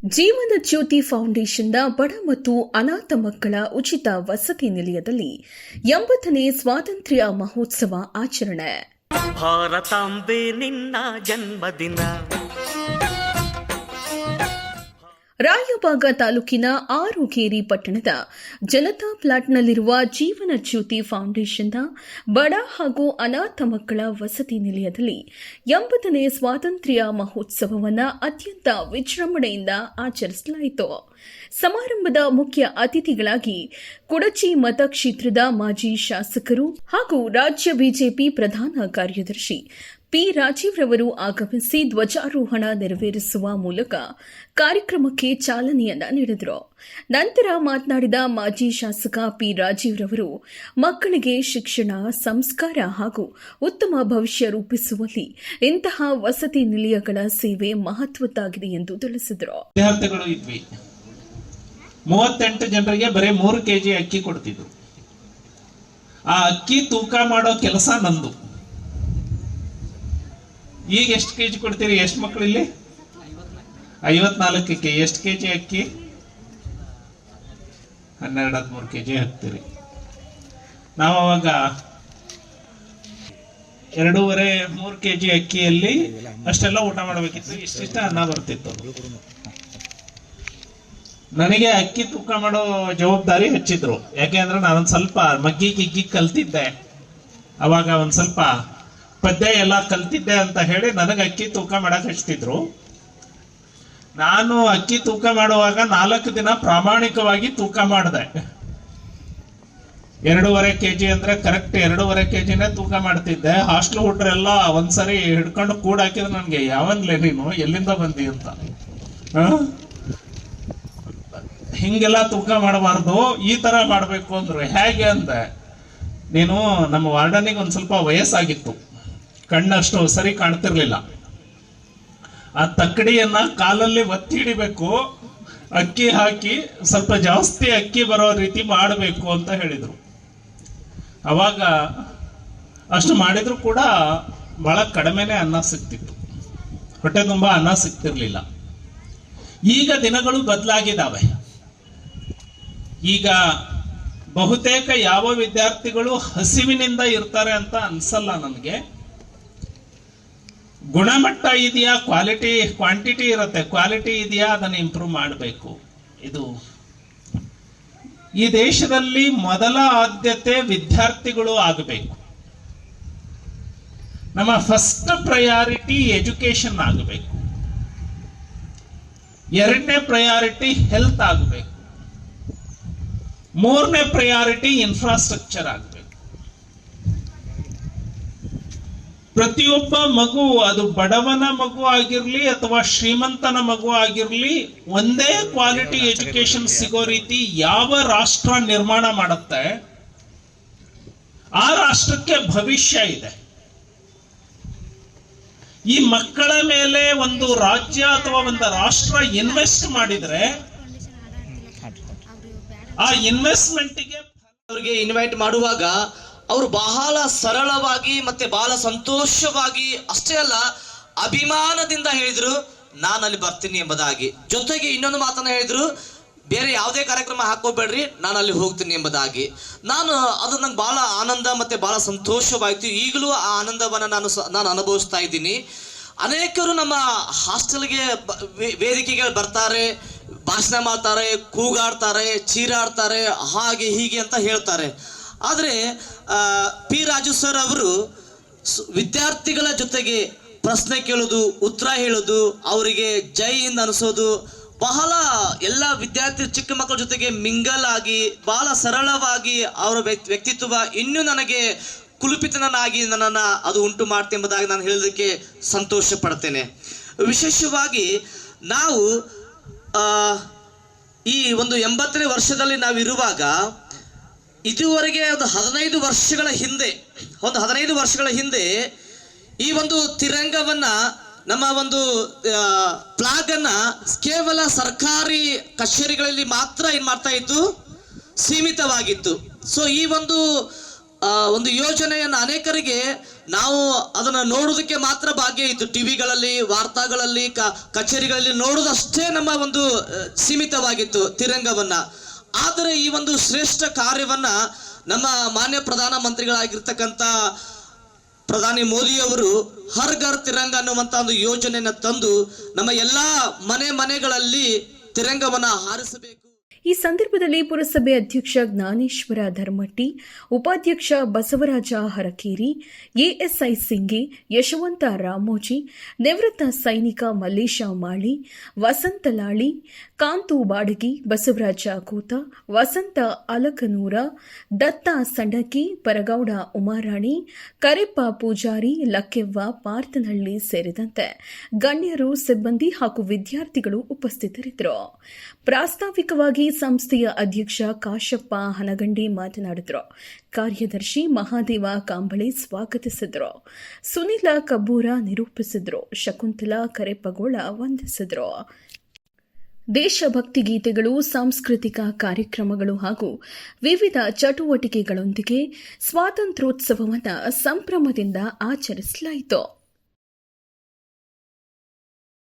ಜೀವನ ಜ್ಯೋತಿ ಫೌಂಡೇಶನ್ನ ಬಡ ಮತ್ತು ಅನಾಥ ಮಕ್ಕಳ ಉಚಿತ ವಸತಿ ನಿಲಯದಲ್ಲಿ 80ನೇ ಸ್ವಾತಂತ್ರ್ಯ ಮಹೋತ್ಸವ ಆಚರಣೆ. ಭಾರತಾಂಬೆ ನಿನ್ನ ಜನ್ಮದಿನ. ರಾಯಬಾಗ ತಾಲೂಕಿನ ಆರುಗೇರಿ ಪಟ್ಟಣದ ಜನತಾ ಪ್ಲಾಟ್ನಲ್ಲಿರುವ ಜೀವನ ಜ್ಯೋತಿ ಫೌಂಡೇಶನ್ನ ಬಡ ಹಾಗೂ ಅನಾಥ ಮಕ್ಕಳ ವಸತಿ ನಿಲಯದಲ್ಲಿ 80ನೇ ಸ್ವಾತಂತ್ರ್ಯ ಮಹೋತ್ಸವವನ್ನು ಅತ್ಯಂತ ವಿಜೃಂಭಣೆಯಿಂದ ಆಚರಿಸಲಾಯಿತು. ಸಮಾರಂಭದ ಮುಖ್ಯ ಅತಿಥಿಗಳಾಗಿ ಕುಡಚಿ ಮತಕ್ಷೇತ್ರದ ಮಾಜಿ ಶಾಸಕರು ಹಾಗೂ ರಾಜ್ಯ ಬಿಜೆಪಿ ಪ್ರಧಾನ ಕಾರ್ಯದರ್ಶಿ ಪಿ ರಾಜೀವ್ರವರು ಆಗಮಿಸಿ ಧ್ವಜಾರೋಹಣ ನೆರವೇರಿಸುವ ಮೂಲಕ ಕಾರ್ಯಕ್ರಮಕ್ಕೆ ಚಾಲನೆಯನ್ನ ನೀಡಿದರು. ನಂತರ ಮಾತನಾಡಿದ ಮಾಜಿ ಶಾಸಕ ಪಿ ರಾಜೀವ್ರವರು ಮಕ್ಕಳಿಗೆ ಶಿಕ್ಷಣ, ಸಂಸ್ಕಾರ ಹಾಗೂ ಉತ್ತಮ ಭವಿಷ್ಯ ರೂಪಿಸುವಲ್ಲಿ ಇಂತಹ ವಸತಿ ನಿಲಯಗಳ ಸೇವೆ ಮಹತ್ವದ್ದಾಗಿದೆ ಎಂದು ತಿಳಿಸಿದರು. 38 ಜನರಿಗೆ ಬರೀ 3 ಕೆಜಿ ಅಕ್ಕಿ ಕೊಡ್ತಿದ್ರು. ಆ ಅಕ್ಕಿ ತೂಕ ಮಾಡೋ ಕೆಲಸ ನಂದು. ಈಗ ಎಷ್ಟು ಕೆಜಿ ಕೊಡ್ತೀರಿ? ಎಷ್ಟು ಮಕ್ಕಳು ಇಲ್ಲಿ? 54ಕ್ಕೆ ಎಷ್ಟು ಕೆಜಿ ಅಕ್ಕಿ? 12-13 ಕೆಜಿ ಹಾಕ್ತೀರಿ. ನಾವು ಅವಾಗ 2.5-3 ಕೆಜಿ ಅಕ್ಕಿಯಲ್ಲಿ ಅಷ್ಟೆಲ್ಲ ಊಟ ಮಾಡಬೇಕಿತ್ತು. ಇಷ್ಟಿಷ್ಟ ಅನ್ನ ಬರ್ತಿತ್ತು. ನನಗೆ ಅಕ್ಕಿ ತೂಕ ಮಾಡೋ ಜವಾಬ್ದಾರಿ ಹಚ್ಚಿದ್ರು. ಯಾಕೆಂದ್ರೆ ನಾನೊಂದ್ ಸ್ವಲ್ಪ ಮಗ್ಗಿ ಕಲ್ತಿದ್ದೆ. ಅವಾಗ ಒಂದ್ ಸ್ವಲ್ಪ ಪದ್ಯ ಎಲ್ಲ ಕಲ್ತಿದ್ದೆ ಅಂತ ಹೇಳಿ ನನಗೆ ಅಕ್ಕಿ ತೂಕ ಮಾಡಕ್ ಹಚ್ತಿದ್ರು. ನಾನು ಅಕ್ಕಿ ತೂಕ ಮಾಡುವಾಗ 4 ದಿನ ಪ್ರಾಮಾಣಿಕವಾಗಿ ತೂಕ ಮಾಡಿದೆ. 2.5 ಕೆಜಿ ಅಂದ್ರೆ ಕರೆಕ್ಟ್ 2.5 ಕೆಜಿನೇ ತೂಕ ಮಾಡ್ತಿದ್ದೆ. ಹಾಸ್ಟೆಲ್ ಹುಡ್ರೆಲ್ಲ ಒಂದ್ಸರಿ ಹಿಡ್ಕೊಂಡು ಕೂಡ ಹಾಕಿದ್ರೆ ನನ್ಗೆ ಯಾವನ್ಲೇ ನೀನು ಎಲ್ಲಿಂದ ಬಂದಿ ಅಂತ. ಹಿಂಗೆಲ್ಲ ತೂಕ ಮಾಡಬಾರ್ದು, ಈ ತರ ಮಾಡ್ಬೇಕು ಅಂದ್ರು. ಹೇಗೆ ಅಂದೆ, ನೀನು ನಮ್ಮ ವಾರ್ಡನಿಗೆ ಒಂದ್ ಸ್ವಲ್ಪ ವಯಸ್ಸಾಗಿತ್ತು, ಕಣ್ಣಷ್ಟು ಸರಿ ಕಾಣ್ತಿರ್ಲಿಲ್ಲ. ಆ ತಕ್ಕಡಿಯನ್ನ ಕಾಲಲ್ಲಿ ಒತ್ತಿ ಹಿಡಿಬೇಕು, ಅಕ್ಕಿ ಹಾಕಿ ಸ್ವಲ್ಪ ಜಾಸ್ತಿ ಅಕ್ಕಿ ಬರೋ ರೀತಿ ಮಾಡಬೇಕು ಅಂತ ಹೇಳಿದ್ರು. ಅವಾಗ ಅಷ್ಟು ಮಾಡಿದ್ರು ಕೂಡ ಬಹಳ ಕಡಿಮೆನೆ ಅನ್ನ ಸಿಗ್ತಿತ್ತು, ಹೊಟ್ಟೆ ತುಂಬಾ ಅನ್ನ ಸಿಗ್ತಿರ್ಲಿಲ್ಲ. ಈಗ ದಿನಗಳು ಬದಲಾಗಿದ್ದಾವೆ. ಈಗ ಬಹುತೇಕ ಯಾವ ವಿದ್ಯಾರ್ಥಿಗಳು ಹಸಿವಿನಿಂದ ಇರ್ತಾರೆ ಅಂತ ಅನ್ಸಲ್ಲ ನನಗೆ. ಗುಣಮಟ್ಟ ಇದೆಯಾ, ಕ್ವಾಂಟಿಟಿ ಇರುತ್ತೆ, ಕ್ವಾಲಿಟಿ ಇದೆಯಾ, ಅದನ್ನು ಇಂಪ್ರೂವ್ ಮಾಡಬೇಕು. ಇದು ಈ ದೇಶದಲ್ಲಿ ಮೊದಲ ಆದ್ಯತೆ ವಿದ್ಯಾರ್ಥಿಗಳು ಆಗಬೇಕು. ನಮ್ಮ ಫಸ್ಟ್ ಪ್ರಯಾರಿಟಿ ಎಜುಕೇಶನ್ ಆಗಬೇಕು. 2ನೇ ಪ್ರಯಾರಿಟಿ ಹೆಲ್ತ್ ಆಗಬೇಕು. 3ನೇ ಪ್ರಯಾರಿಟಿ ಇನ್ಫ್ರಾಸ್ಟ್ರಕ್ಚರ್ ಆಗಬೇಕು. ಪ್ರತಿಯೊಬ್ಬ ಮಗು, ಅದು ಬಡವನ ಮಗು ಆಗಿರ್ಲಿ ಅಥವಾ ಶ್ರೀಮಂತನ ಮಗು ಆಗಿರ್ಲಿ, ಒಂದೇ ಕ್ವಾಲಿಟಿ ಎಜುಕೇಶನ್ ಸಿಗೋ ರೀತಿ ಯಾವ ರಾಷ್ಟ್ರ ನಿರ್ಮಾಣ ಮಾಡುತ್ತೆ, ಆ ರಾಷ್ಟ್ರಕ್ಕೆ ಭವಿಷ್ಯ ಇದೆ. ಈ ಮಕ್ಕಳ ಮೇಲೆ ಒಂದು ರಾಜ್ಯ ಅಥವಾ ಒಂದು ರಾಷ್ಟ್ರ ಇನ್ವೆಸ್ಟ್ ಮಾಡಿದ್ರೆ ಆ ಇನ್ವೆಸ್ಟ್ಮೆಂಟ್ಗೆ ಅವರಿಗೆ ಇನ್ವೈಟ್ ಮಾಡುವಾಗ ಅವರು ಬಹಳ ಸರಳವಾಗಿ ಮತ್ತೆ ಬಹಳ ಸಂತೋಷವಾಗಿ, ಅಷ್ಟೇ ಅಲ್ಲ ಅಭಿಮಾನದಿಂದ ಹೇಳಿದ್ರು ನಾನು ಅಲ್ಲಿ ಬರ್ತೀನಿ ಎಂಬುದಾಗಿ. ಜೊತೆಗೆ ಇನ್ನೊಂದು ಮಾತನ್ನ ಹೇಳಿದ್ರು, ಬೇರೆ ಯಾವುದೇ ಕಾರ್ಯಕ್ರಮ ಹಾಕೋಬೇಡ್ರಿ, ನಾನು ಅಲ್ಲಿ ಹೋಗ್ತೀನಿ ಎಂಬುದಾಗಿ. ಅದು ನಂಗೆ ಬಹಳ ಆನಂದ ಮತ್ತೆ ಬಹಳ ಸಂತೋಷವಾಯಿತು. ಈಗಲೂ ಆ ಆನಂದವನ್ನು ನಾನು ಅನುಭವಿಸ್ತಾ ಇದ್ದೀನಿ. ಅನೇಕರು ನಮ್ಮ ಹಾಸ್ಟೆಲ್ಗೆ ವೇದಿಕೆಗೆ ಬರ್ತಾರೆ, ಭಾಷಣ ಮಾಡ್ತಾರೆ, ಕೂಗಾಡ್ತಾರೆ, ಚೀರಾಡ್ತಾರೆ, ಹಾಗೆ ಹೀಗೆ ಅಂತ ಹೇಳ್ತಾರೆ. ಆದರೆ ಪಿ ರಾಜು ಸರ್ ಅವರು ವಿದ್ಯಾರ್ಥಿಗಳ ಜೊತೆಗೆ ಪ್ರಶ್ನೆ ಕೇಳೋದು, ಉತ್ತರ ಹೇಳೋದು, ಅವರಿಗೆ ಜೈ ಹಿಂದ್ ಅನಿಸೋದು, ಬಹಳ ಎಲ್ಲ ವಿದ್ಯಾರ್ಥಿ ಚಿಕ್ಕ ಮಕ್ಕಳ ಜೊತೆಗೆ ಮಿಂಗಲ್ ಆಗಿ ಬಹಳ ಸರಳವಾಗಿ ಅವರ ವ್ಯಕ್ತಿತ್ವ ಇನ್ನೂ ನನಗೆ ಕುಲುಪಿತನಾಗಿ ನನ್ನನ್ನು ಅದು ಉಂಟು ಮಾಡ್ತೆ ಎಂಬುದಾಗಿ ನಾನು ಹೇಳೋದಕ್ಕೆ ಸಂತೋಷ ಪಡ್ತೇನೆ. ವಿಶೇಷವಾಗಿ ನಾವು ಈ ಒಂದು 80ನೇ ವರ್ಷದಲ್ಲಿ ನಾವಿರುವಾಗ ಇದುವರೆಗೆ ಒಂದು 15 ವರ್ಷಗಳ ಹಿಂದೆ ಈ ಒಂದು ತಿರಂಗವನ್ನ, ನಮ್ಮ ಒಂದು ಫ್ಲಾಗ್ ಅನ್ನ ಕೇವಲ ಸರ್ಕಾರಿ ಕಚೇರಿಗಳಲ್ಲಿ ಮಾತ್ರ ಏನ್ ಮಾಡ್ತಾ ಇತ್ತು, ಸೀಮಿತವಾಗಿತ್ತು. ಸೊ ಈ ಒಂದು ಒಂದು ಯೋಜನೆಯನ್ನು ಅನೇಕರಿಗೆ ನಾವು ಅದನ್ನು ನೋಡೋದಕ್ಕೆ ಮಾತ್ರ ಭಾಗ್ಯ ಇತ್ತು. ಟಿವಿಗಳಲ್ಲಿ, ವಾರ್ತಾಗಳಲ್ಲಿ, ಕಚೇರಿಗಳಲ್ಲಿ ನೋಡೋದಷ್ಟೇ ನಮ್ಮ ಒಂದು ಸೀಮಿತವಾಗಿತ್ತು ತಿರಂಗವನ್ನ. ಆದರೆ ಈ ಒಂದು ಶ್ರೇಷ್ಠ ಕಾರ್ಯವನ್ನ ನಮ್ಮ ಮಾನ್ಯ ಪ್ರಧಾನ ಮಂತ್ರಿಗಳಾಗಿರ್ತಕ್ಕಂಥ ಪ್ರಧಾನಿ ಮೋದಿಯವರು ಹರ್ ಘರ್ ತಿರಂಗ ಅನ್ನುವಂಥ ಒಂದು ಯೋಜನೆಯನ್ನು ತಂದು ನಮ್ಮ ಎಲ್ಲಾ ಮನೆಗಳಲ್ಲಿ ತಿರಂಗವನ್ನ ಹಾರಿಸಬೇಕು. ಈ ಸಂದರ್ಭದಲ್ಲಿ ಪುರಸಭೆ ಅಧ್ಯಕ್ಷ ಜ್ಞಾನೇಶ್ವರ ಧರ್ಮಟ್ಟಿ, ಉಪಾಧ್ಯಕ್ಷ ಬಸವರಾಜ ಹರಕೇರಿ, ಎಎಸ್ಐ ಸಿಂಗಿ, ಯಶವಂತ ರಾಮೋಜಿ, ನಿವೃತ್ತ ಸೈನಿಕ ಮಲ್ಲೇಶ ಮಾಳಿ, ವಸಂತ ಲಾಳಿ, ಕಾಂತು ಬಾಡಗಿ, ಬಸವರಾಜ ಕೂತ, ವಸಂತ ಅಲಕನೂರ, ದತ್ತ ಸಂಡಕಿ, ಪರಗೌಡ ಉಮಾರಾಣಿ, ಕರೆಪ್ಪ ಪೂಜಾರಿ, ಲಕ್ಕೆವ್ವ ಪಾರ್ತನಹಳ್ಳಿ ಸೇರಿದಂತೆ ಗಣ್ಯರು, ಸಿಬ್ಬಂದಿ ಹಾಗೂ ವಿದ್ಯಾರ್ಥಿಗಳು ಉಪಸ್ಥಿತರಿದ್ದರು. ಪ್ರಾಸ್ತಾವಿಕವಾಗಿ ಸಂಸ್ಥೆಯ ಅಧ್ಯಕ್ಷ ಕಾಶಪ್ಪ ಹನಗಂಡಿ ಮಾತನಾಡಿದರು. ಕಾರ್ಯದರ್ಶಿ ಮಹಾದೇವ ಕಾಂಬಳೆ ಸ್ವಾಗತಿಸಿದರು. ಸುನಿಲ ಕಬ್ಬೂರ ನಿರೂಪಿಸಿದರು. ಶಕುಂತಲಾ ಕರೆಪ್ಪಗೋಳ ವಂದಿಸಿದರು. ದೇಶಭಕ್ತಿ ಗೀತೆಗಳು, ಸಾಂಸ್ಕೃತಿಕ ಕಾರ್ಯಕ್ರಮಗಳು ಹಾಗೂ ವಿವಿಧ ಚಟುವಟಿಕೆಗಳೊಂದಿಗೆ ಸ್ವಾತಂತ್ರ್ಯೋತ್ಸವವನ್ನು ಸಂಭ್ರಮದಿಂದ ಆಚರಿಸಲಾಯಿತು.